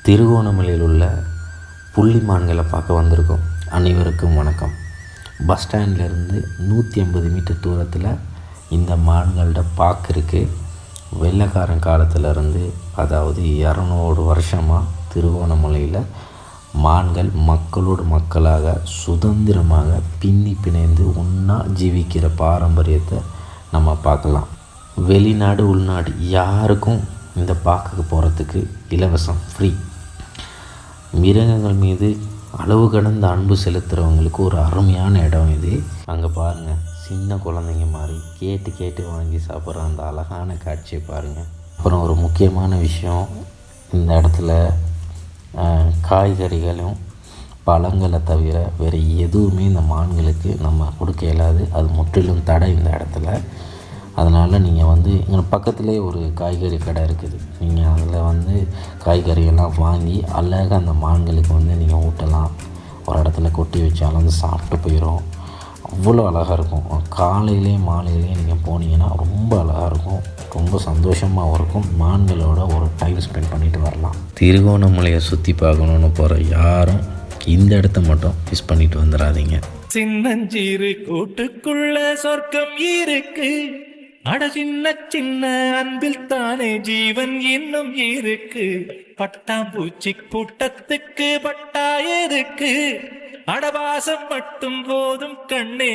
திருகோணமலையில் உள்ள புள்ளிமான்களை பார்க்க வந்திருக்கோம். அனைவருக்கும் வணக்கம். பஸ் ஸ்டாண்ட்லேருந்து 150 மீட்டர் தூரத்தில் இந்த மான்களோட பார்க் இருக்குது. வெள்ளைக்காரன் காலத்திலேருந்து, அதாவது 200 வருஷமாக திருகோணமலையில் மான்கள் மக்களோடு மக்களாக சுதந்திரமாக பின்னி பிணைந்து ஒன்றா ஜீவிக்கிற பாரம்பரியத்தை நம்ம பார்க்கலாம். வெளிநாடு உள்நாடு யாருக்கும் இந்த பார்க்குக்கு போகிறதுக்கு இலவசம், ஃப்ரீ. மிருகங்கள் மீது அளவு கடந்த அன்பு செலுத்துகிறவங்களுக்கு ஒரு அருமையான இடம் இது. அங்கே பாருங்கள், சின்ன குழந்தைங்க மாதிரி கேட்டு கேட்டு வாங்கி சாப்பிட்ற அந்த அழகான காட்சியை பாருங்கள். அப்புறம் ஒரு முக்கியமான விஷயம், இந்த இடத்துல காய்கறிகளும் பழங்களை தவிர வேறு எதுவுமே இந்த மான்களுக்கு நம்ம கொடுக்க இயலாது. அது முற்றிலும் தடை இந்த இடத்துல. அதனால் நீங்கள் இங்கே பக்கத்துலேயே ஒரு காய்கறி கடை இருக்குது. நீங்கள் அதில் காய்கறியெல்லாம் வாங்கி அழகாக அந்த மான்களுக்கு நீங்கள் ஊட்டலாம். ஒரு இடத்துல கொட்டி வச்சாலும் அது சாப்பிட்டு போயிடும். அவ்வளோ அழகாக இருக்கும். காலையிலேயும் மாலையிலேயும் நீங்கள் போனீங்கன்னா ரொம்ப அழகாக இருக்கும், ரொம்ப சந்தோஷமாகவும் இருக்கும். மான்களோட ஒரு டைம் ஸ்பெண்ட் பண்ணிட்டு வரலாம். திருகோணமலையை சுற்றி பார்க்கணுன்னு போகிற யாரும் இந்த இடத்த மட்டும் மிஸ் பண்ணிட்டு வந்துடாதீங்க. சின்னஞ்சீரு கூட்டுக்குள்ள சொர்க்கம் இருக்கு. அட சின்ன சின்ன அன்பில் தானே ஜீவன் இன்னும் இருக்கு. பட்டாம்பூச்சி கூட்டத்துக்கு பட்டா எதுக்கு? அடவாசம் மட்டும் போதும் கண்ணே.